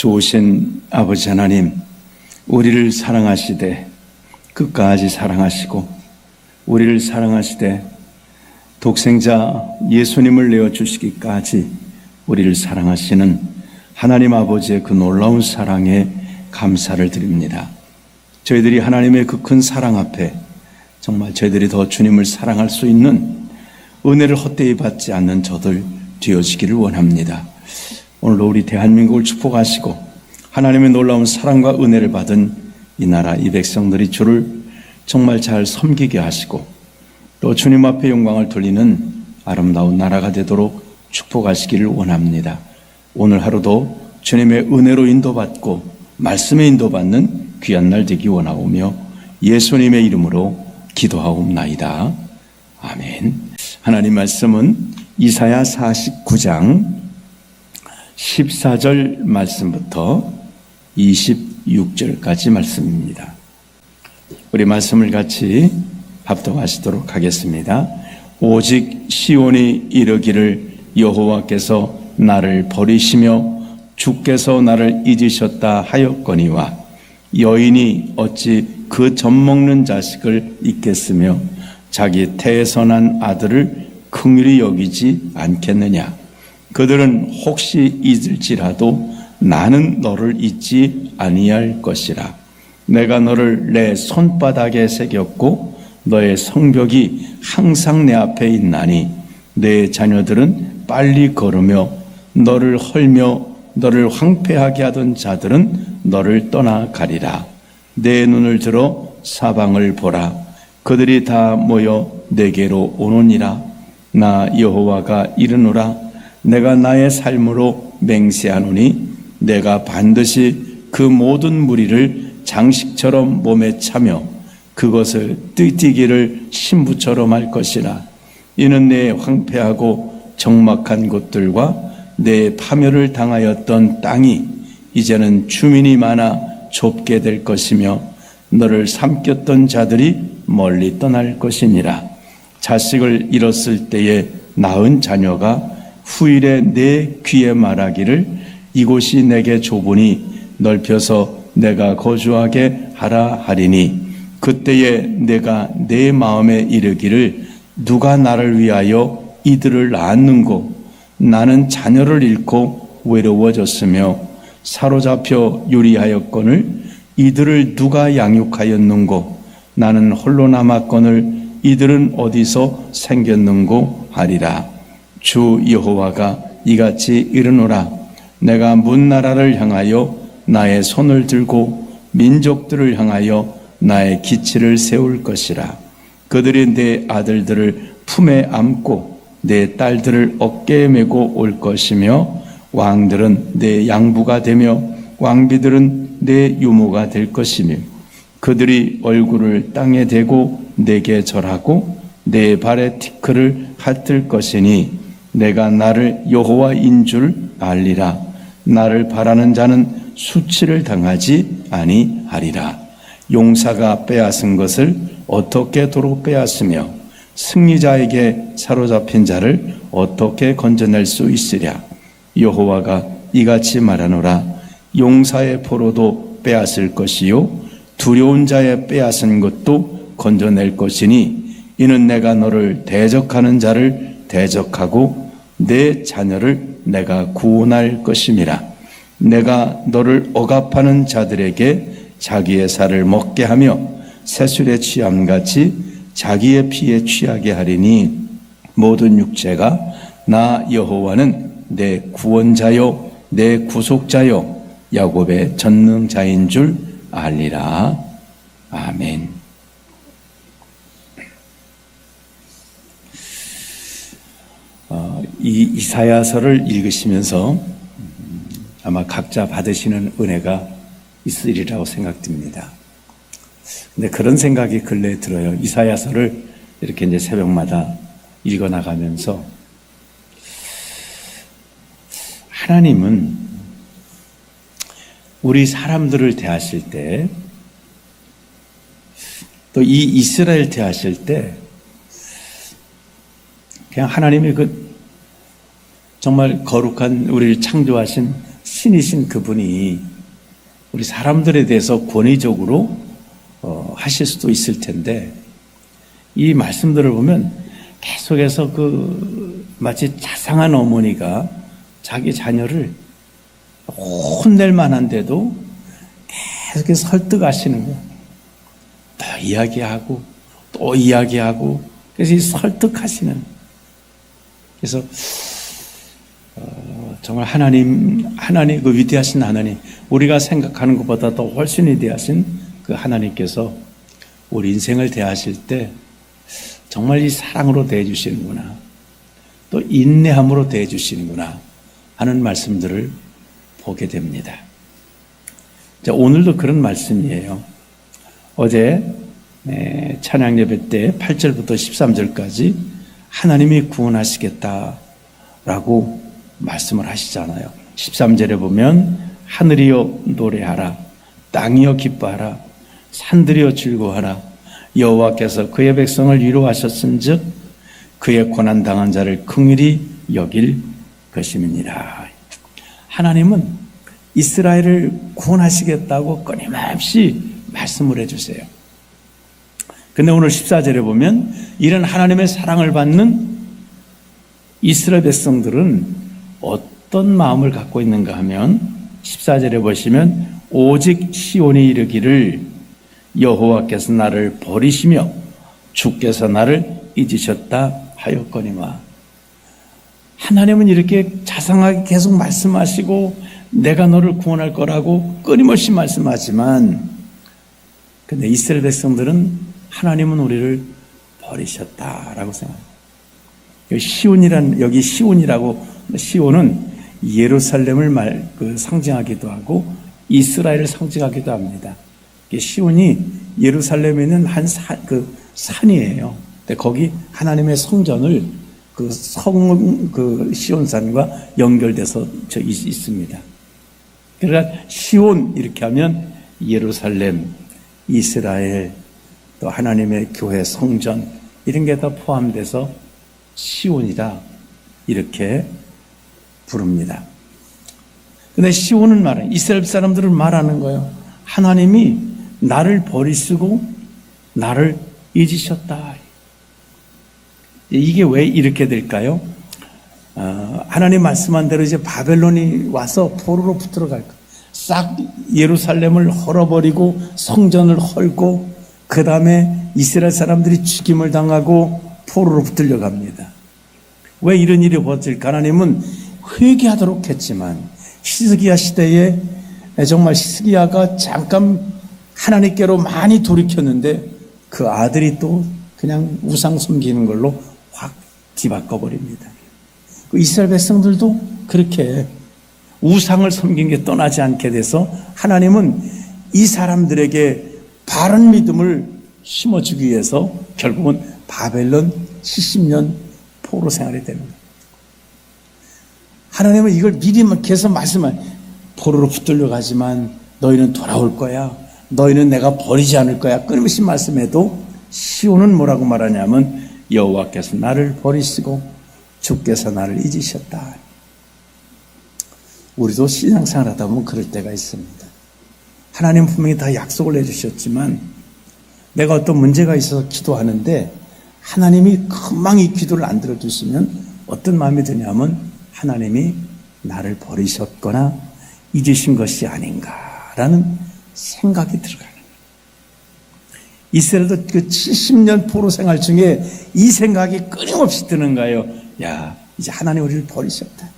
좋으신 아버지 하나님, 우리를 사랑하시되 끝까지 사랑하시고 우리를 사랑하시되 독생자 예수님을 내어주시기까지 우리를 사랑하시는 하나님 아버지의 그 놀라운 사랑에 감사를 드립니다. 저희들이 하나님의 그 큰 사랑 앞에 정말 저희들이 더 주님을 사랑할 수 있는 은혜를 헛되이 받지 않는 저들 되어지기를 원합니다. 오늘도 우리 대한민국을 축복하시고 하나님의 놀라운 사랑과 은혜를 받은 이 나라 이 백성들이 주를 정말 잘 섬기게 하시고 또 주님 앞에 영광을 돌리는 아름다운 나라가 되도록 축복하시기를 원합니다. 오늘 하루도 주님의 은혜로 인도받고 말씀에 인도받는 귀한 날 되기 원하오며 예수님의 이름으로 기도하옵나이다. 아멘. 하나님 말씀은 이사야 49장 14절 말씀부터 26절까지 말씀입니다. 우리 말씀을 같이 합독하시도록 하겠습니다. 오직 시온이 이르기를 여호와께서 나를 버리시며 주께서 나를 잊으셨다 하였거니와 여인이 어찌 그 젖먹는 자식을 잊겠으며 자기 태에서 난 아들을 긍휼히 여기지 않겠느냐. 그들은 혹시 잊을지라도 나는 너를 잊지 아니할 것이라. 내가 너를 내 손바닥에 새겼고 너의 성벽이 항상 내 앞에 있나니 내 자녀들은 빨리 걸으며 너를 헐며 너를 황폐하게 하던 자들은 너를 떠나가리라. 내 눈을 들어 사방을 보라. 그들이 다 모여 내게로 오노니라. 나 여호와가 이르노라. 내가 나의 삶으로 맹세하노니 내가 반드시 그 모든 무리를 장식처럼 몸에 차며 그것을 띠띠기를 신부처럼 할 것이라. 이는 내 황폐하고 적막한 곳들과 내 파멸을 당하였던 땅이 이제는 주민이 많아 좁게 될 것이며 너를 삼켰던 자들이 멀리 떠날 것이니라. 자식을 잃었을 때에 낳은 자녀가 후일에 내 귀에 말하기를 이곳이 내게 좁으니 넓혀서 내가 거주하게 하라 하리니 그때에 내가 내 마음에 이르기를 누가 나를 위하여 이들을 낳았는고. 나는 자녀를 잃고 외로워졌으며 사로잡혀 유리하였거늘 이들을 누가 양육하였는고. 나는 홀로 남았거늘 이들은 어디서 생겼는고 하리라. 주 여호와가 이같이 이르노라. 내가 문 나라를 향하여 나의 손을 들고 민족들을 향하여 나의 기치를 세울 것이라. 그들이 내 아들들을 품에 안고 내 딸들을 어깨에 메고 올 것이며 왕들은 내 양부가 되며 왕비들은 내 유모가 될 것이며 그들이 얼굴을 땅에 대고 내게 절하고 내 발에 티끌을 핥을 것이니 내가 나를 여호와인 줄 알리라. 나를 바라는 자는 수치를 당하지 아니하리라. 용사가 빼앗은 것을 어떻게 도로 빼앗으며 승리자에게 사로잡힌 자를 어떻게 건져낼 수 있으랴. 여호와가 이같이 말하노라. 용사의 포로도 빼앗을 것이요 두려운 자의 빼앗은 것도 건져낼 것이니 이는 내가 너를 대적하는 자를 대적하고 내 자녀를 내가 구원할 것임이라. 내가 너를 억압하는 자들에게 자기의 살을 먹게 하며 새술에 취함같이 자기의 피에 취하게 하리니 모든 육체가 나 여호와는 내 구원자요 내 구속자요 야곱의 전능자인 줄 알리라. 아멘. 이 이사야서를 읽으시면서 아마 각자 받으시는 은혜가 있으리라고 생각됩니다. 근데 그런 생각이 근래에 들어요. 이사야서를 이렇게 이제 새벽마다 읽어 나가면서 하나님은 우리 사람들을 대하실 때 또 이 이스라엘 대하실 때 그냥 하나님의 그 정말 거룩한 우리를 창조하신 신이신 그분이 우리 사람들에 대해서 권위적으로 하실 수도 있을 텐데, 이 말씀들을 보면 계속해서 마치 자상한 어머니가 자기 자녀를 혼낼 만한데도 계속해서 설득하시는 거예요. 또 이야기하고 또 이야기하고, 그래서 이 설득하시는. 그래서 정말 하나님 그 위대하신 하나님, 우리가 생각하는 것보다 더 훨씬 위대하신 그 하나님께서 우리 인생을 대하실 때 정말 이 사랑으로 대해주시는구나, 또 인내함으로 대해주시는구나 하는 말씀들을 보게 됩니다. 자, 오늘도 그런 말씀이에요. 어제 찬양 예배 때 8절부터 13절까지 하나님이 구원하시겠다라고 말씀을 하시잖아요. 13절에 보면 하늘이여 노래하라, 땅이여 기뻐하라, 산들이여 즐거워하라, 여호와께서 그의 백성을 위로하셨은즉 그의 고난당한 자를 긍휼히 여길 것임이니라. 하나님은 이스라엘을 구원하시겠다고 끊임없이 말씀을 해주세요. 근데 오늘 14절에 보면 이런 하나님의 사랑을 받는 이스라엘 백성들은 어떤 마음을 갖고 있는가 하면 14절에 보시면 오직 시온이 이르기를 여호와께서 나를 버리시며 주께서 나를 잊으셨다 하였거니와. 하나님은 이렇게 자상하게 계속 말씀하시고 내가 너를 구원할 거라고 끊임없이 말씀하지만, 근데 이스라엘 백성들은 하나님은 우리를 버리셨다라고 생각합니다. 여기 시온이라고, 시온은 예루살렘을 상징하기도 하고 이스라엘을 상징하기도 합니다. 시온이 예루살렘에 있는 한 산이에요. 근데 거기 하나님의 성전을 시온산과 연결돼서 있습니다. 그러니까 시온 이렇게 하면 예루살렘, 이스라엘, 또 하나님의 교회 성전 이런 게 다 포함돼서 시온이다 이렇게 부릅니다. 근데 시온은 이스라엘 사람들은 말하는 거예요. 하나님이 나를 버리시고 나를 잊으셨다. 이게 왜 이렇게 될까요? 하나님 말씀한 대로 이제 바벨론이 와서 포로로 붙들어 갈 거예요. 싹 예루살렘을 헐어버리고 성전을 헐고 그 다음에 이스라엘 사람들이 죽임을 당하고 포로로 붙들려 갑니다. 왜 이런 일이 벌어질까? 하나님은 회개하도록 했지만 히스기야 시대에 정말 히스기야가 잠깐 하나님께로 많이 돌이켰는데 그 아들이 또 그냥 우상 섬기는 걸로 확 뒤바꿔버립니다. 이스라엘 백성들도 그렇게 우상을 섬긴 게 떠나지 않게 돼서 하나님은 이 사람들에게 바른 믿음을 심어주기 위해서 결국은 바벨론 70년 포로 생활이 되는 거예요. 하나님은 이걸 미리 계속 말씀을, 포로로 붙들려 가지만 너희는 돌아올 거야, 너희는 내가 버리지 않을 거야 끊임없이 말씀해도 시온은 뭐라고 말하냐면 여호와께서 나를 버리시고 주께서 나를 잊으셨다. 우리도 신앙생활 하다 보면 그럴 때가 있습니다. 하나님 분명히 다 약속을 해주셨지만 내가 어떤 문제가 있어서 기도하는데 하나님이 금방 이 기도를 안 들어주시면 어떤 마음이 드냐면 하나님이 나를 버리셨거나 잊으신 것이 아닌가라는 생각이 들어가는 거예요. 이스라엘도 그 70년 포로 생활 중에 이 생각이 끊임없이 드는 거예요. 야, 이제 하나님 우리를 버리셨다.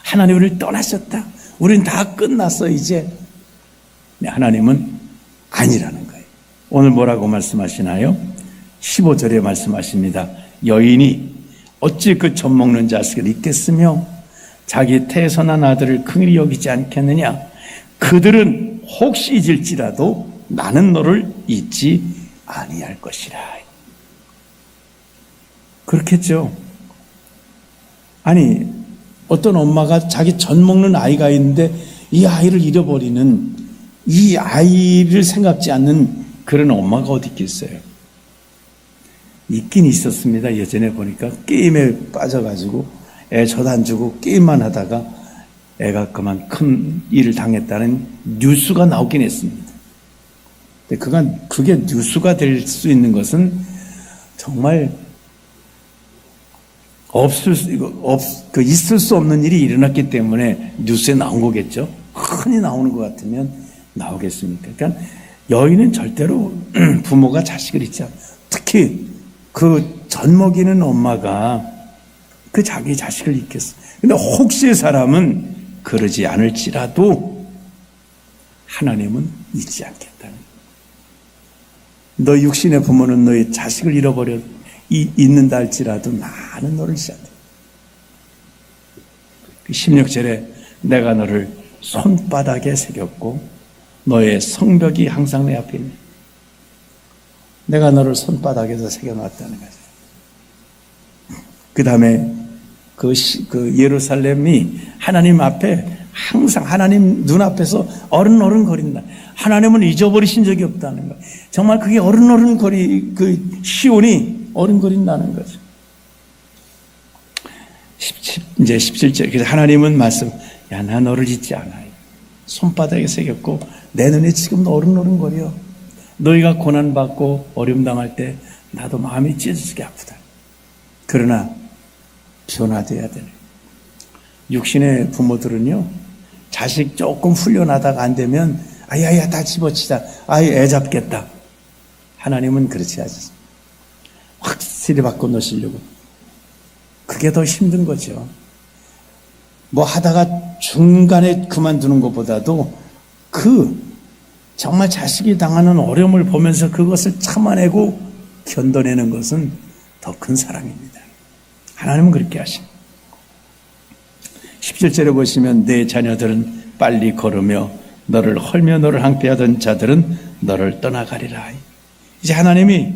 하나님 우리를 떠나셨다. 우리는 다 끝났어 이제. 하나님은 아니라는 거예요. 오늘 뭐라고 말씀하시나요? 15절에 말씀하십니다. 여인이 어찌 그 젖먹는 자식을 잊겠으며 자기 태선한 아들을 긍휼히 여기지 않겠느냐. 그들은 혹시 잊을지라도 나는 너를 잊지 아니할 것이라. 그렇겠죠. 아니 어떤 엄마가 자기 젖먹는 아이가 있는데 이 아이를 잃어버리는, 이 아이를 생각지 않는 그런 엄마가 어디 있겠어요. 있긴 있었습니다. 예전에 보니까 게임에 빠져가지고 애 젖 안 주고 게임만 하다가 애가 그만 큰 일을 당했다는 뉴스가 나오긴 했습니다. 근데 그게 뉴스가 될 수 있는 것은 정말 있을 수 없는 일이 일어났기 때문에 뉴스에 나온 거겠죠. 흔히 나오는 것 같으면 나오겠습니까? 그러니까 여인은 절대로 부모가 자식을 잊지 않아요. 특히 그 젖먹이는 엄마가 그 자기 자식을 잊겠어. 근데 혹시 사람은 그러지 않을지라도 하나님은 잊지 않겠다는. 너 육신의 부모는 너의 자식을 잃어버려 잊는다 할지라도 나는 너를 잊지 않는다. 16절에 내가 너를 손바닥에 새겼고 너의 성벽이 항상 내 앞에 있네. 내가 너를 손바닥에서 새겨놨다는 거죠. 그 다음에 그 예루살렘이 하나님 앞에 항상 하나님 눈앞에서 어른어른거린다. 하나님은 잊어버리신 적이 없다는 거. 정말 그게 그 시온이 어른거린다는 거죠. 이제 17절. 그래서 하나님은 야, 나 너를 잊지 않아요. 손바닥에 새겼고 내 눈에 지금도 어른어른거려. 너희가 고난받고 어려움 당할 때 나도 마음이 찢어지게 아프다. 그러나 변화돼야 되네. 육신의 부모들은요, 자식 조금 훈련하다가 안 되면 아야야 다 집어치자. 애 잡겠다. 하나님은 그렇지 않습니다. 확실히 바꿔 놓으시려고. 그게 더 힘든 거죠. 뭐 하다가 중간에 그만두는 것보다도 정말 자식이 당하는 어려움을 보면서 그것을 참아내고 견뎌내는 것은 더 큰 사랑입니다. 하나님은 그렇게 하십니다. 17절에 보시면 내 자녀들은 빨리 걸으며 너를 헐며 너를 항폐하던 자들은 너를 떠나가리라. 이제 하나님이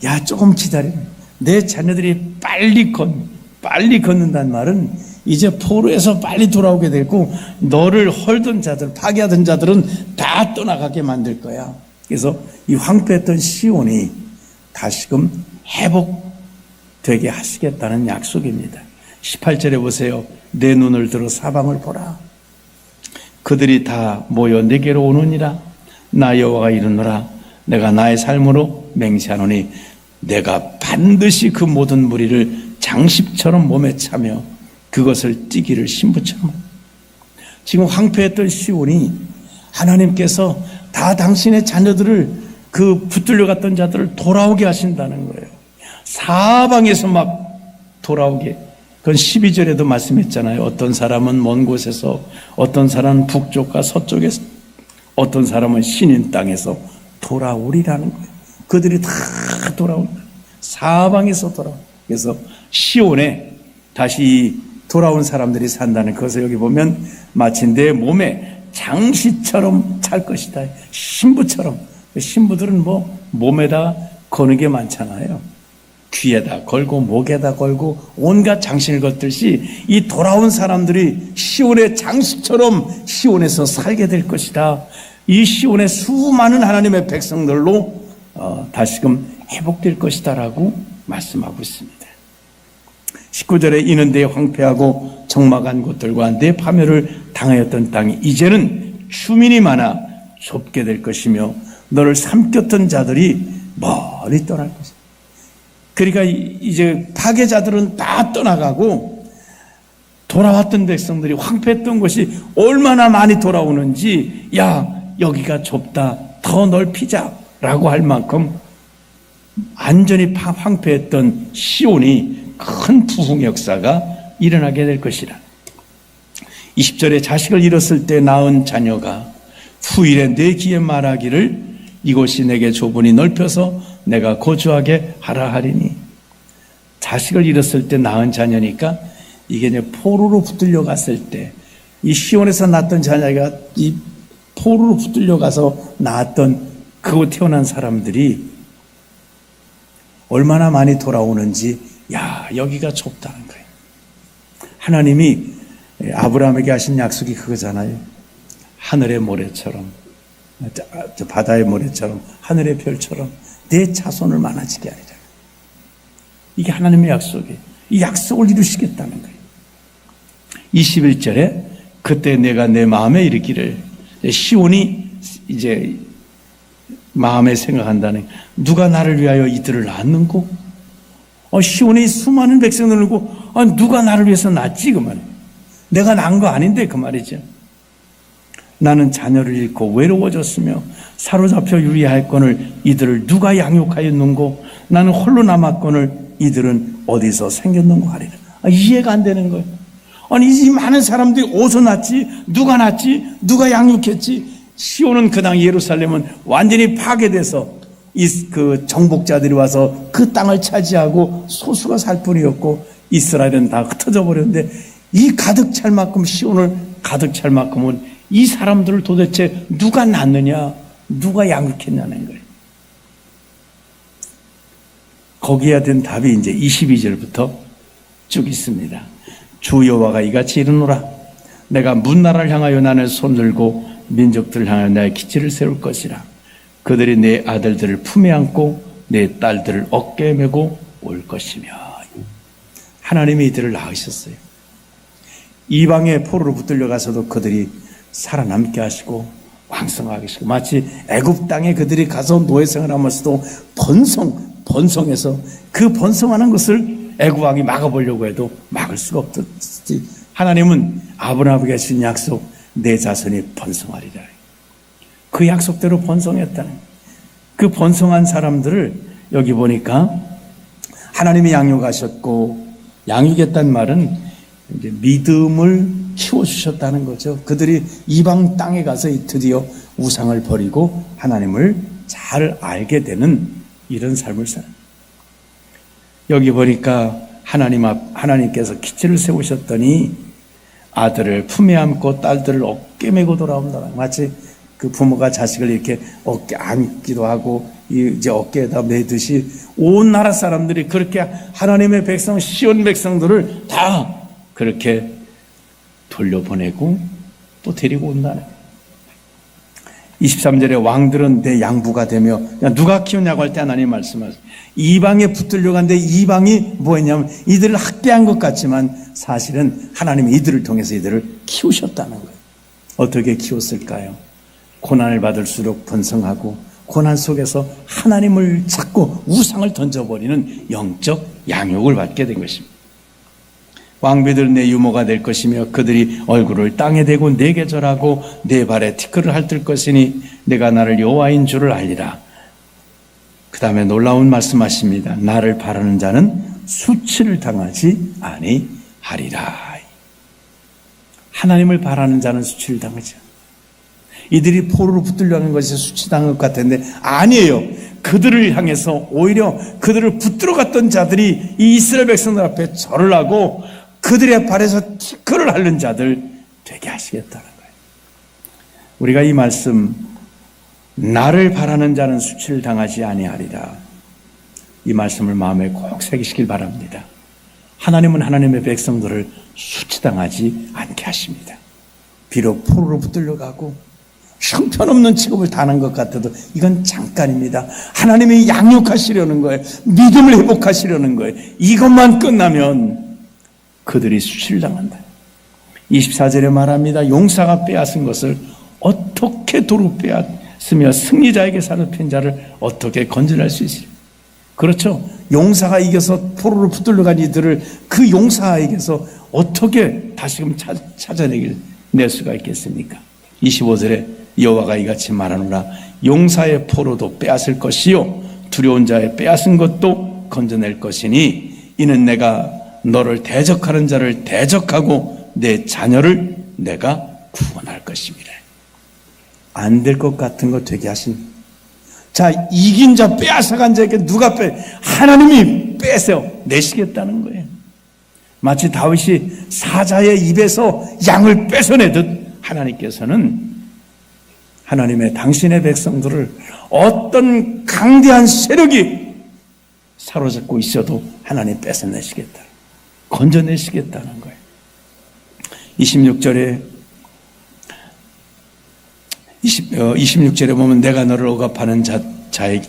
야 조금 기다려. 내 자녀들이 빨리 걷는다는 말은 이제 포로에서 빨리 돌아오게 되고 너를 헐던 자들, 파괴하던 자들은 다 떠나가게 만들 거야. 그래서 이 황폐했던 시온이 다시금 회복되게 하시겠다는 약속입니다. 18절에 보세요. 내 눈을 들어 사방을 보라. 그들이 다 모여 내게로 오느니라. 나 여호와가 이르노라. 내가 나의 삶으로 맹세하노니 내가 반드시 그 모든 무리를 장십처럼 몸에 차며 그것을 띠기를 신부처럼. 지금 황폐했던 시온이 하나님께서 다 당신의 자녀들을 붙들려 갔던 자들을 돌아오게 하신다는 거예요. 사방에서 막 돌아오게. 그건 12절에도 말씀했잖아요. 어떤 사람은 먼 곳에서, 어떤 사람은 북쪽과 서쪽에서, 어떤 사람은 신인 땅에서 돌아오리라는 거예요. 그들이 다 돌아온다. 사방에서 돌아온다. 그래서 시온에 다시 돌아온 사람들이 산다는 것을 여기 보면 마치 내 몸에 장시처럼 찰 것이다. 신부처럼. 신부들은 몸에다 거는 게 많잖아요. 귀에다 걸고 목에다 걸고 온갖 장신을 걷듯이 이 돌아온 사람들이 시온의 장식처럼 시온에서 살게 될 것이다. 이 시온의 수많은 하나님의 백성들로 다시금 회복될 것이다 라고 말씀하고 있습니다. 19절에 이는 내 황폐하고 적막한 곳들과 내 파멸을 당하였던 땅이 이제는 주민이 많아 좁게 될 것이며 너를 삼켰던 자들이 멀리 떠날 것이다. 그러니까 이제 파괴자들은 다 떠나가고 돌아왔던 백성들이 황폐했던 것이 얼마나 많이 돌아오는지 야 여기가 좁다 더 넓히자 라고 할 만큼 완전히 황폐했던 시온이 큰 부흥 역사가 일어나게 될 것이라. 20절에 자식을 잃었을 때 낳은 자녀가 후일에 내 귀에 말하기를 이곳이 내게 좁으니 넓혀서 내가 거주하게 하라 하리니. 자식을 잃었을 때 낳은 자녀니까 이게 이제 포로로 붙들려 갔을 때 이 시온에서 낳았던 자녀가 이 포로로 붙들려 가서 낳았던 그곳 태어난 사람들이 얼마나 많이 돌아오는지 야 여기가 좁다는 거예요. 하나님이 아브라함에게 하신 약속이 그거잖아요. 하늘의 모래처럼 바다의 모래처럼 하늘의 별처럼 내 자손을 많아지게 하리라. 이게 하나님의 약속이에요. 이 약속을 이루시겠다는 거예요. 21절에 그때 내가 내 마음에 이르기를, 시온이 이제 마음에 생각한다는, 누가 나를 위하여 이들을 낳는고? 시온이 수많은 백성들을 두고 누가 나를 위해서 낳지, 그 말이에요. 내가 낳은 거 아닌데, 그 말이죠. 나는 자녀를 잃고 외로워졌으며 사로잡혀 유리할거늘 이들을 누가 양육하였는고? 나는 홀로 남았거늘 이들은 어디서 생겼는고 하리라. 이해가 안 되는 거예요. 아니, 이 많은 사람들이 어디서 낳지? 누가 낳지? 누가 양육했지? 시온은 그 당 예루살렘은 완전히 파괴돼서 그 정복자들이 와서 그 땅을 차지하고 소수가 살 뿐이었고, 이스라엘은 다 흩어져 버렸는데, 이 가득 찰 만큼, 시온을 가득 찰 만큼은 이 사람들을 도대체 누가 낳느냐, 누가 양육했냐는 거예요. 거기에 된 답이 이제 22절부터 쭉 있습니다. 주 여호와가 이같이 이르노라. 내가 문나라를 향하여 나를 손들고 민족들을 향하여 나의 기치를 세울 것이라. 그들이 내 아들들을 품에 안고 내 딸들을 어깨에 메고 올 것이며. 하나님이 이들을 낳으셨어요. 이방의 포로로 붙들려 가서도 그들이 살아남게 하시고 왕성하게 하시고, 마치 애굽 땅에 그들이 가서 노예생활을 하면서도 번성해서 그 번성하는 것을 애굽 왕이 막아보려고 해도 막을 수가 없었지. 하나님은 아브라함에게 하신 약속, 내 자손이 번성하리라. 그 약속대로 번성했다는, 그 번성한 사람들을 여기 보니까 하나님이 양육하셨고, 양육했단 말은 이제 믿음을 키워주셨다는 거죠. 그들이 이방 땅에 가서 드디어 우상을 버리고 하나님을 잘 알게 되는 이런 삶을 살아요. 여기 보니까 하나님께서 기치를 세우셨더니 아들을 품에 안고 딸들을 어깨 메고 돌아온다. 마치 그 부모가 자식을 이렇게 어깨 안기도 하고 이제 어깨에다 메듯이 온 나라 사람들이 그렇게 하나님의 백성, 시온 백성들을 다 그렇게 돌려보내고 또 데리고 온다는. 23절에 왕들은 내 양부가 되며, 누가 키우냐고 할 때 하나님 말씀하세요. 이방에 붙들려 간데, 이방이 뭐였냐면 이들을 학대한 것 같지만 사실은 하나님이 이들을 통해서 이들을 키우셨다는 거예요. 어떻게 키웠을까요? 고난을 받을수록 번성하고, 고난 속에서 하나님을 찾고 우상을 던져버리는 영적 양육을 받게 된 것입니다. 왕비들은 내 유모가 될 것이며 그들이 얼굴을 땅에 대고 내게 절하고 내 발에 티끌을 핥을 것이니 내가 나를 여호와인 줄을 알리라. 그 다음에 놀라운 말씀하십니다. 나를 바라는 자는 수치를 당하지 아니하리라. 하나님을 바라는 자는 수치를 당하지 않아요. 이들이 포로로 붙들려는 것이 수치당한 것 같은데 아니에요. 그들을 향해서 오히려 그들을 붙들어 갔던 자들이 이 이스라엘 백성들 앞에 절을 하고 그들의 발에서 티끌을 핥는 자들 되게 하시겠다는 거예요. 우리가 이 말씀, 나를 바라는 자는 수치를 당하지 아니하리라, 이 말씀을 마음에 꼭 새기시길 바랍니다. 하나님은 하나님의 백성들을 수치당하지 않게 하십니다. 비록 포로로 붙들려가고 형편없는 취급을 당한 것 같아도 이건 잠깐입니다. 하나님이 양육하시려는 거예요. 믿음을 회복하시려는 거예요. 이것만 끝나면 그들이 수치를 당한다. 24절에 말합니다. 용사가 빼앗은 것을 어떻게 도로 빼앗으며 승리자에게 사로잡힌 자를 어떻게 건져낼 수 있으리까? 그렇죠. 용사가 이겨서 포로로 붙들려간 이들을 그 용사에게서 어떻게 다시금 찾아낼 수가 있겠습니까? 25절에 여호와가 이같이 말하노라. 용사의 포로도 빼앗을 것이요 두려운 자의 빼앗은 것도 건져낼 것이니 이는 내가 너를 대적하는 자를 대적하고 내 자녀를 내가 구원할 것입니다. 안 될 것 같은 거 되게 하신. 자, 이긴 자, 빼앗아간 자에게 누가 하나님이 내시겠다는 거예요. 마치 다윗이 사자의 입에서 양을 뺏어내듯 하나님께서는 하나님의 당신의 백성들을 어떤 강대한 세력이 사로잡고 있어도 하나님 뺏어내시겠다, 건져내시겠다는 거예요. 26절에 보면 내가 너를 억압하는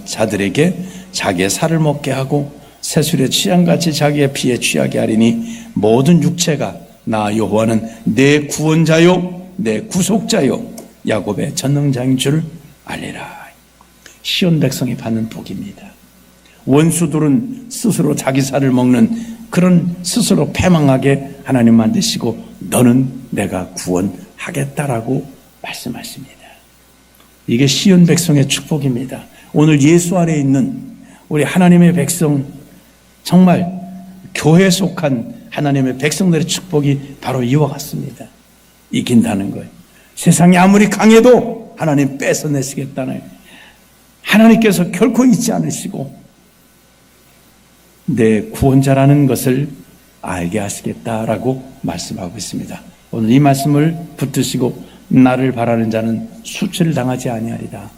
자들에게 자기의 살을 먹게 하고 새술의 취향같이 자기의 피에 취하게 하리니 모든 육체가 나 여호와는 내 구원자요 내 구속자요 야곱의 전능자인 줄 알리라. 시온 백성이 받는 복입니다. 원수들은 스스로 자기 살을 먹는 그런 스스로 패망하게 하나님 만드시고 너는 내가 구원하겠다라고 말씀하십니다. 이게 시온 백성의 축복입니다. 오늘 예수 아래에 있는 우리 하나님의 백성, 정말 교회에 속한 하나님의 백성들의 축복이 바로 이와 같습니다. 이긴다는 거예요. 세상이 아무리 강해도 하나님 뺏어내시겠다는 거예요. 하나님께서 결코 잊지 않으시고 내 구원자라는 것을 알게 하시겠다라고 말씀하고 있습니다. 오늘 이 말씀을 붙드시고 나를 바라는 자는 수치를 당하지 아니하리라.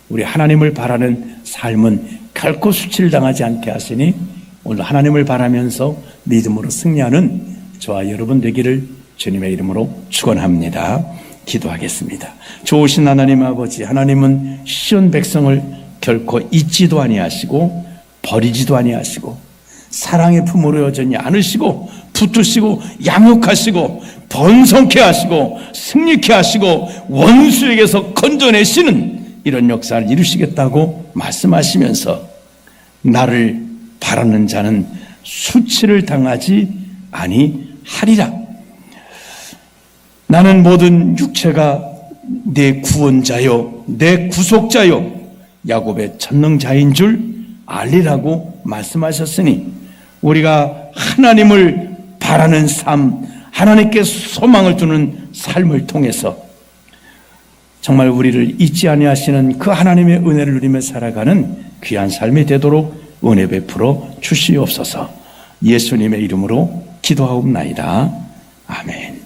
우리 하나님을 바라는 삶은 결코 수치를 당하지 않게 하시니 오늘 하나님을 바라면서 믿음으로 승리하는 저와 여러분 되기를 주님의 이름으로 축원합니다. 기도하겠습니다. 좋으신 하나님 아버지, 하나님은 시온 백성을 결코 잊지도 아니하시고 버리지도 아니하시고 사랑의 품으로 여전히 안으시고 붙드시고 양육하시고 번성케 하시고 승리케 하시고 원수에게서 건져내시는 이런 역사를 이루시겠다고 말씀하시면서 나를 바라는 자는 수치를 당하지 아니하리라. 나는 모든 육체가 내 구원자요 내 구속자요 야곱의 전능자인 줄 알리라고 말씀하셨으니 우리가 하나님을 바라는 삶, 하나님께 소망을 두는 삶을 통해서 정말 우리를 잊지 아니하시는 그 하나님의 은혜를 누리며 살아가는 귀한 삶이 되도록 은혜 베풀어 주시옵소서. 예수님의 이름으로 기도하옵나이다. 아멘.